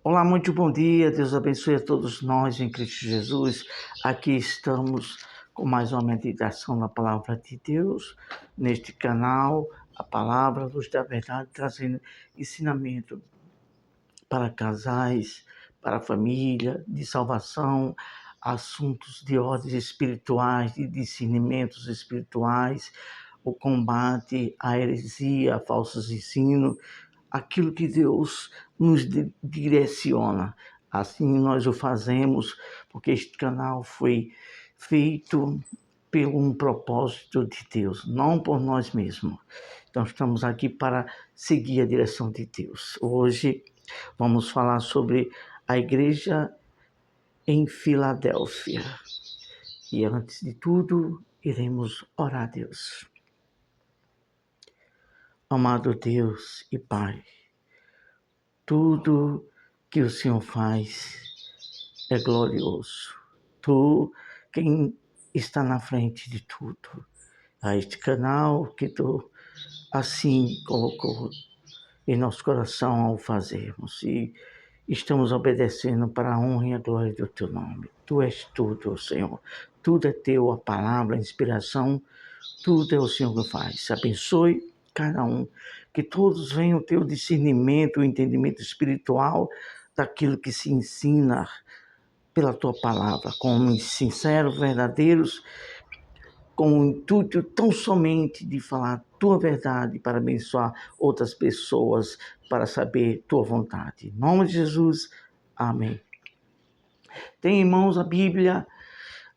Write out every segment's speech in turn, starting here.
Olá, muito bom dia, Deus abençoe a todos nós em Cristo Jesus. Aqui estamos com mais uma meditação na Palavra de Deus, neste canal, a Palavra Luz da Verdade, trazendo ensinamento para casais, para a família, de salvação, assuntos de ordens espirituais, de discernimentos espirituais, o combate à heresia, a falsos ensinos, aquilo que Deus nos direciona. Assim nós o fazemos, porque este canal foi feito por um propósito de Deus, não por nós mesmos. Então estamos aqui para seguir a direção de Deus. Hoje vamos falar sobre a igreja em Filadélfia. E antes de tudo, iremos orar a Deus. Amado Deus e Pai, tudo que o Senhor faz é glorioso. Tu, quem está na frente de tudo. A este canal que Tu assim colocou em nosso coração ao fazermos. E estamos obedecendo para a honra e a glória do Teu nome. Tu és tudo, Senhor. Tudo é Teu, a palavra, a inspiração. Tudo é o Senhor que faz. Abençoe cada um. Que todos venham ter o discernimento, o entendimento espiritual daquilo que se ensina pela Tua palavra. Com homens sinceros, verdadeiros, com o intuito tão somente de falar Tua verdade para abençoar outras pessoas, para saber Tua vontade. Em nome de Jesus, amém. Tem em mãos a Bíblia,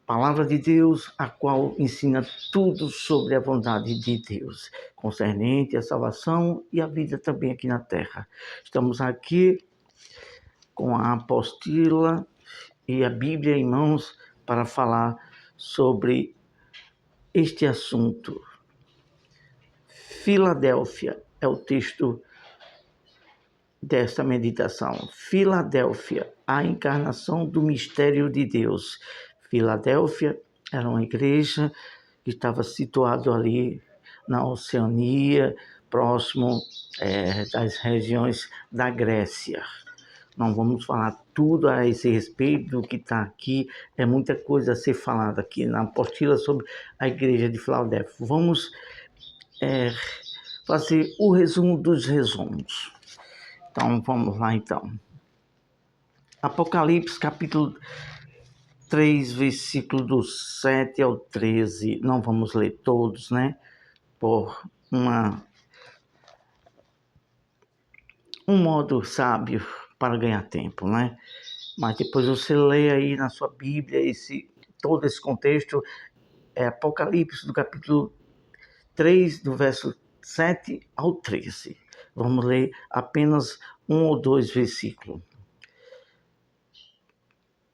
Palavra de Deus, a qual ensina tudo sobre a vontade de Deus, concernente à salvação e à vida também aqui na terra. Estamos aqui com a apostila e a Bíblia em mãos para falar sobre este assunto. Filadélfia é o texto desta meditação. Filadélfia, a encarnação do mistério de Deus. Filadélfia era uma igreja que estava situada ali na Oceania, próximo das regiões da Grécia. Não vamos falar tudo a esse respeito do que está aqui, é muita coisa a ser falada aqui na apostila sobre a igreja de Filadélfia. Vamos fazer o resumo dos resumos. Então, vamos lá então. Apocalipse, capítulo 3, versículo do 7 ao 13. Não vamos ler todos, né? Por um modo sábio para ganhar tempo, né? Mas depois você lê aí na sua Bíblia todo esse contexto. É Apocalipse, do capítulo 3, do verso 7 ao 13. Vamos ler apenas um ou dois versículos.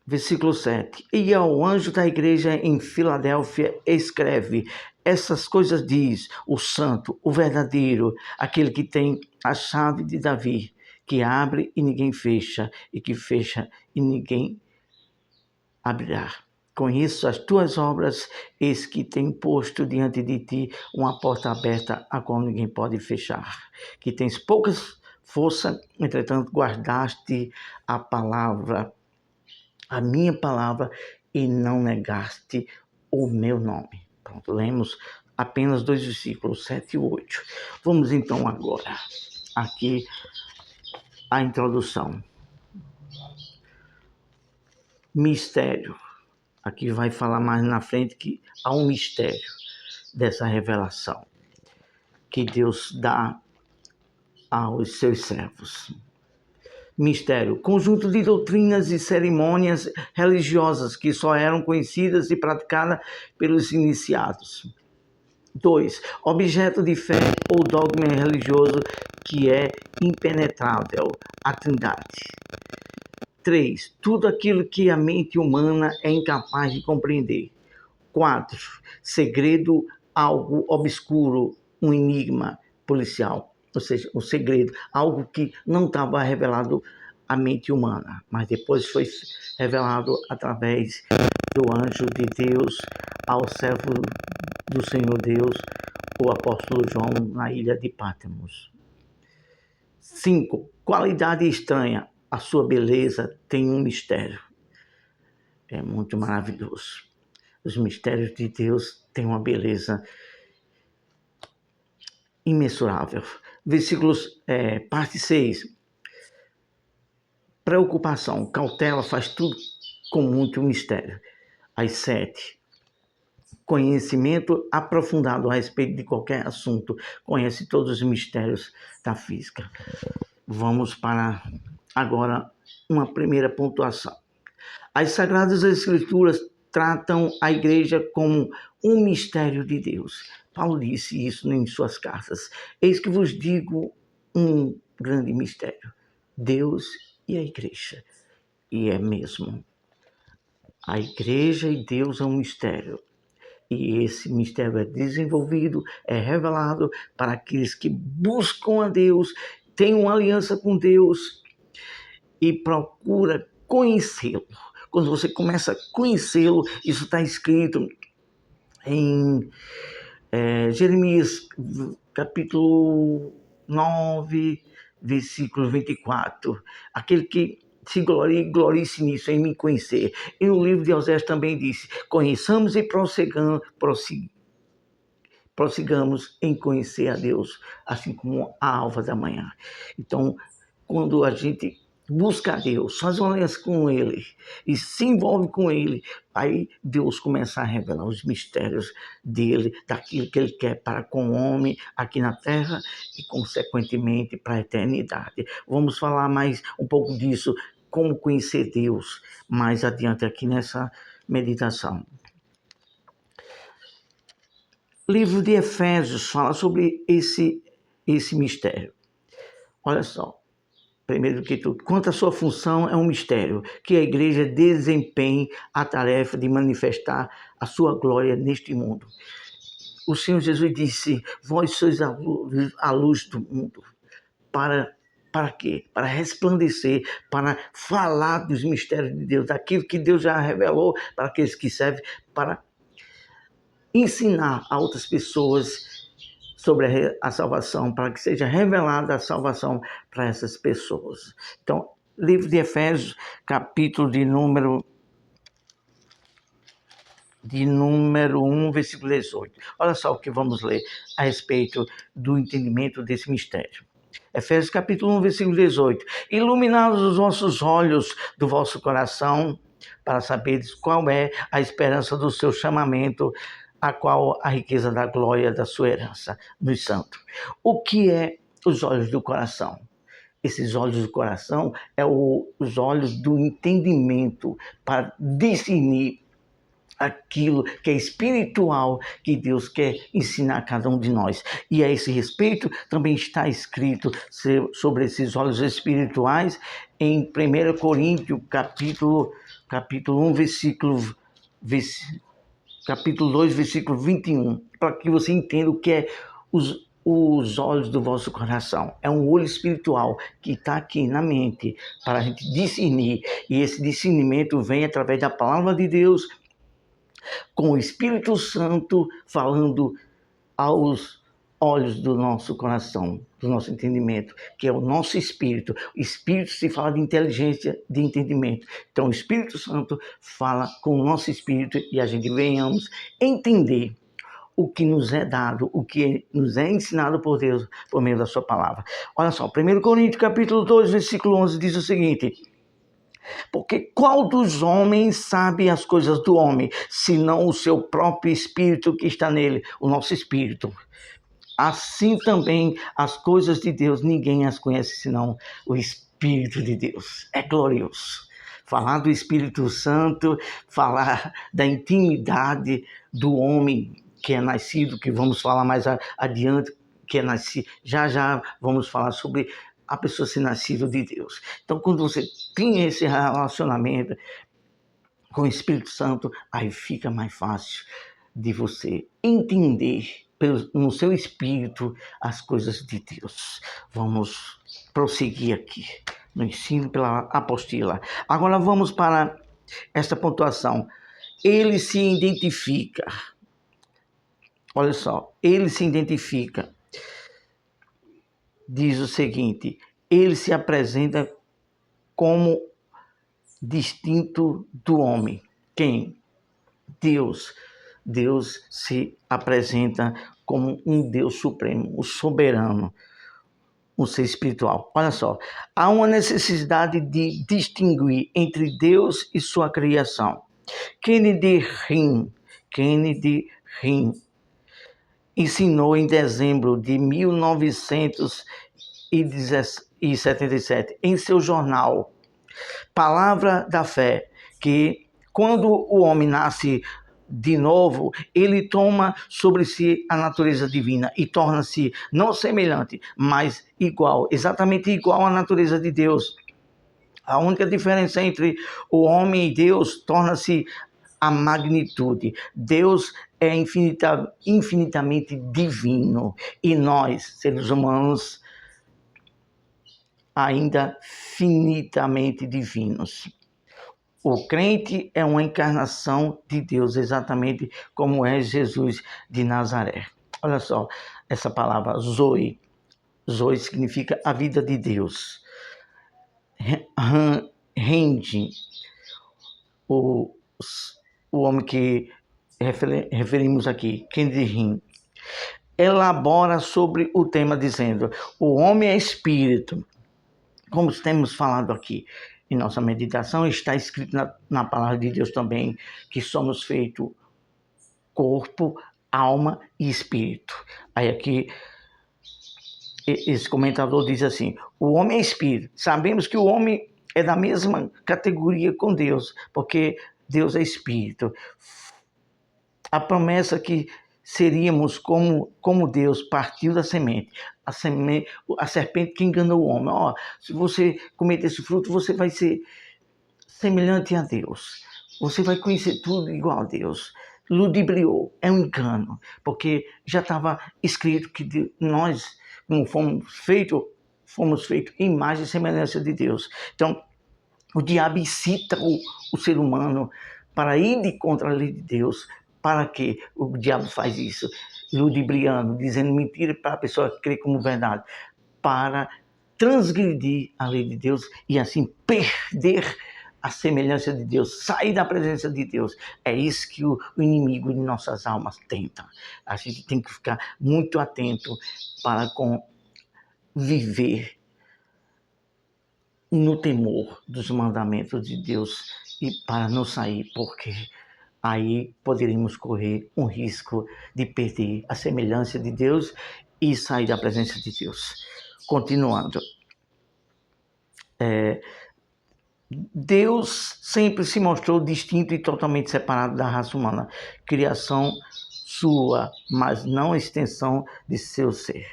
Versículo 7. E ao anjo da igreja em Filadélfia escreve: essas coisas diz o santo, o verdadeiro, aquele que tem a chave de Davi, que abre e ninguém fecha, e que fecha e ninguém abrirá. Conheço as tuas obras, eis que tem posto diante de ti uma porta aberta, a qual ninguém pode fechar. Que tens pouca força, entretanto guardaste a minha palavra, e não negaste o meu nome. Pronto, lemos apenas dois versículos, 7 e 8. Vamos então agora, aqui, a introdução. Mistério. Aqui vai falar mais na frente que há um mistério dessa revelação que Deus dá aos seus servos. Mistério, conjunto de doutrinas e cerimônias religiosas que só eram conhecidas e praticadas pelos iniciados. 2. Objeto de fé ou dogma religioso que é impenetrável, a Trindade. 3. Tudo aquilo que a mente humana é incapaz de compreender. 4. Segredo, algo obscuro, um enigma policial. Ou seja, um segredo, algo que não estava revelado à mente humana, mas depois foi revelado através do anjo de Deus ao servo do Senhor Deus, o apóstolo João, na ilha de Patmos. 5. Qualidade estranha, a sua beleza tem um mistério. É muito maravilhoso. Os mistérios de Deus têm uma beleza imensurável. Parte 6. Preocupação, cautela, faz tudo com muito mistério. As 7. Conhecimento aprofundado a respeito de qualquer assunto. Conhece todos os mistérios da física. Vamos para agora uma primeira pontuação. As Sagradas Escrituras tratam a igreja como um mistério de Deus. Paulo disse isso em suas cartas. Eis que vos digo um grande mistério. Deus e a igreja. E é mesmo. A igreja e Deus é um mistério. E esse mistério é desenvolvido, é revelado para aqueles que buscam a Deus, têm uma aliança com Deus e procura conhecê-lo. Quando você começa a conhecê-lo, isso está escrito em Jeremias, capítulo 9, versículo 24. Aquele que se glorie-se nisso, em me conhecer. E no livro de Osés também disse, conheçamos e prossigamos em conhecer a Deus, assim como a alva da manhã. Então, quando a gente busca a Deus, faz uma aliança com Ele e se envolve com Ele, aí Deus começa a revelar os mistérios dele, daquilo que Ele quer para com o homem aqui na terra e, consequentemente, para a eternidade. Vamos falar mais um pouco disso, como conhecer Deus, mais adiante aqui nessa meditação. O livro de Efésios fala sobre esse mistério. Olha só. Primeiro que tudo, quanto à sua função, é um mistério que a igreja desempenhe a tarefa de manifestar a sua glória neste mundo. O Senhor Jesus disse, vós sois a luz do mundo. Para quê? Para resplandecer, para falar dos mistérios de Deus, daquilo que Deus já revelou para aqueles que servem, para ensinar a outras pessoas sobre a salvação, para que seja revelada a salvação para essas pessoas. Então, livro de Efésios, capítulo de número 1, versículo 18. Olha só o que vamos ler a respeito do entendimento desse mistério. Efésios, capítulo 1, versículo 18. Iluminados os vossos olhos do vosso coração, para saberes qual é a esperança do seu chamamento, a qual a riqueza da glória da sua herança nos santos. O que é os olhos do coração? Esses olhos do coração é os olhos do entendimento para discernir aquilo que é espiritual que Deus quer ensinar a cada um de nós. E a esse respeito também está escrito sobre esses olhos espirituais em 1 Coríntios, capítulo 1, capítulo 2, versículo 21, para que você entenda o que é os olhos do vosso coração. É um olho espiritual que está aqui na mente para a gente discernir. E esse discernimento vem através da palavra de Deus, com o Espírito Santo falando aos olhos do nosso coração, do nosso entendimento, que é o nosso espírito. O espírito se fala de inteligência, de entendimento. Então o Espírito Santo fala com o nosso espírito e a gente venhamos entender o que nos é dado, o que nos é ensinado por Deus por meio da sua palavra. Olha só, 1 Coríntios capítulo 2, versículo 11 diz o seguinte: porque qual dos homens sabe as coisas do homem, senão o seu próprio espírito que está nele, o nosso espírito? Assim também as coisas de Deus, ninguém as conhece senão o Espírito de Deus. É glorioso. Falar do Espírito Santo, falar da intimidade do homem que é nascido, que vamos falar mais adiante, que é nascido. Já vamos falar sobre a pessoa ser nascida de Deus. Então, quando você tem esse relacionamento com o Espírito Santo, aí fica mais fácil de você entender no seu espírito as coisas de Deus. Vamos prosseguir aqui no ensino pela apostila. Agora vamos para esta pontuação. Ele se identifica. Olha só, ele se identifica. Diz o seguinte: ele se apresenta como distinto do homem. Quem? Deus. Deus se apresenta como um Deus supremo, o soberano, o ser espiritual. Olha só, há uma necessidade de distinguir entre Deus e sua criação. Kennedy Hinn ensinou em dezembro de 1977 em seu jornal Palavra da Fé, que quando o homem nasce de novo, ele toma sobre si a natureza divina e torna-se não semelhante, mas igual, exatamente igual à natureza de Deus. A única diferença entre o homem e Deus torna-se a magnitude. Deus é infinitamente divino e nós, seres humanos, ainda finitamente divinos. O crente é uma encarnação de Deus, exatamente como é Jesus de Nazaré. Olha só, essa palavra Zoe. Zoe significa a vida de Deus. Rende, o homem que referimos aqui, Kennedy Hinn, elabora sobre o tema dizendo: o homem é espírito. Como temos falado aqui em nossa meditação, está escrito na palavra de Deus também que somos feitos corpo, alma e espírito. Aí aqui esse comentador diz assim: o homem é espírito. Sabemos que o homem é da mesma categoria com Deus, porque Deus é espírito. A promessa que seríamos como Deus partiu da semente. A serpente que enganou o homem. Ó, se você comer desse fruto, você vai ser semelhante a Deus. Você vai conhecer tudo igual a Deus. Ludibriou, é um engano, porque já estava escrito que nós, como fomos feitos em imagem e semelhança de Deus. Então, o diabo incita o ser humano para ir de contra a lei de Deus. Para que o diabo faz isso? Ludibriando, dizendo mentira para a pessoa crer como verdade. Para transgredir a lei de Deus e assim perder a semelhança de Deus, sair da presença de Deus. É isso que o inimigo de nossas almas tenta. A gente tem que ficar muito atento para viver no temor dos mandamentos de Deus e para não sair, porque aí poderíamos correr um risco de perder a semelhança de Deus e sair da presença de Deus. Continuando. Deus sempre se mostrou distinto e totalmente separado da raça humana. Criação sua, mas não extensão de seu ser.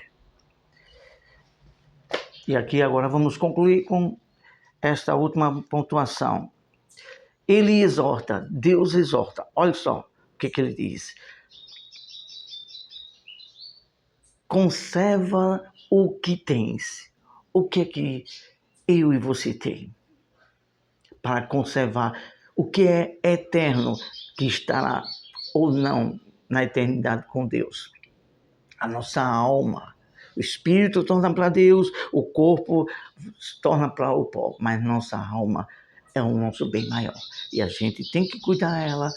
E aqui agora vamos concluir com esta última pontuação. Ele exorta, Deus exorta. Olha só o que ele diz. Conserva o que tens. O que é que eu e você tem? Para conservar o que é eterno, que estará ou não na eternidade com Deus. A nossa alma. O espírito torna para Deus, o corpo se torna para o pó, mas nossa alma é o nosso bem maior. E a gente tem que cuidar dela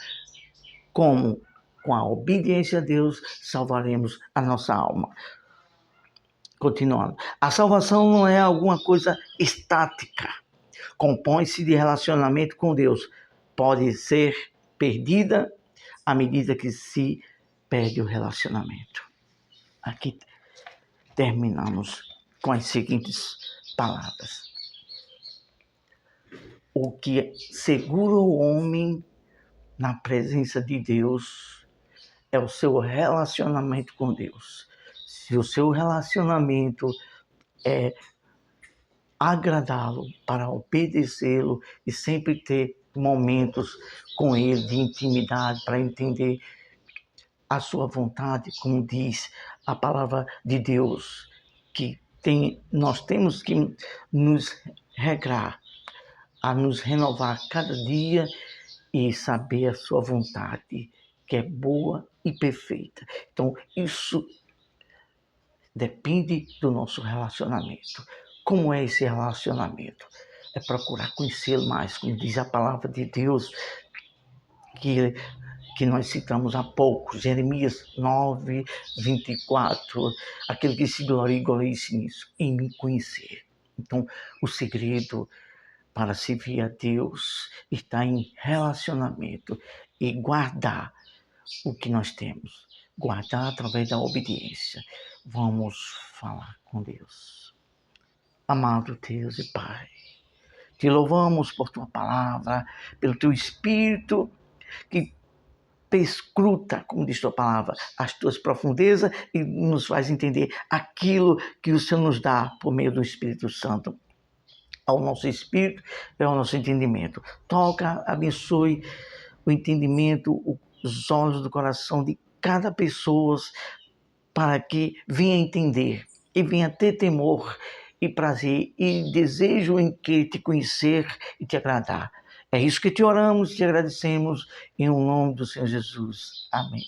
como, com a obediência a Deus, salvaremos a nossa alma. Continuando. A salvação não é alguma coisa estática. Compõe-se de relacionamento com Deus. Pode ser perdida à medida que se perde o relacionamento. Aqui terminamos com as seguintes palavras. O que segura o homem na presença de Deus é o seu relacionamento com Deus. Se o seu relacionamento é agradá-lo, para obedecê-lo e sempre ter momentos com ele de intimidade para entender a sua vontade, como diz a palavra de Deus, que nós temos que nos regrar, a nos renovar cada dia e saber a sua vontade, que é boa e perfeita. Então, isso depende do nosso relacionamento. Como é esse relacionamento? é procurar conhecê-lo mais, como diz a palavra de Deus, que nós citamos há pouco, Jeremias 9, 24, aquele que se glorie-se nisso, em me conhecer. Então, o segredo para servir a Deus está em relacionamento e guardar o que nós temos. Guardar através da obediência. Vamos falar com Deus. Amado Deus e Pai, te louvamos por tua palavra, pelo teu Espírito que perscruta, como diz tua palavra, as tuas profundezas e nos faz entender aquilo que o Senhor nos dá por meio do Espírito Santo ao nosso espírito e ao nosso entendimento. Toca, abençoe o entendimento, os olhos do coração de cada pessoa para que venha entender e venha ter temor e prazer e desejo em que te conhecer e te agradar. É isso que te oramos e te agradecemos em nome do Senhor Jesus. Amém.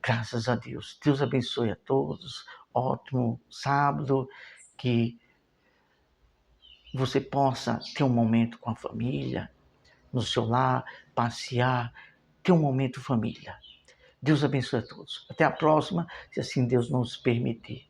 Graças a Deus. Deus abençoe a todos. Ótimo sábado. Que você possa ter um momento com a família, no seu lar, passear, ter um momento família. Deus abençoe a todos. Até a próxima, se assim Deus nos permitir.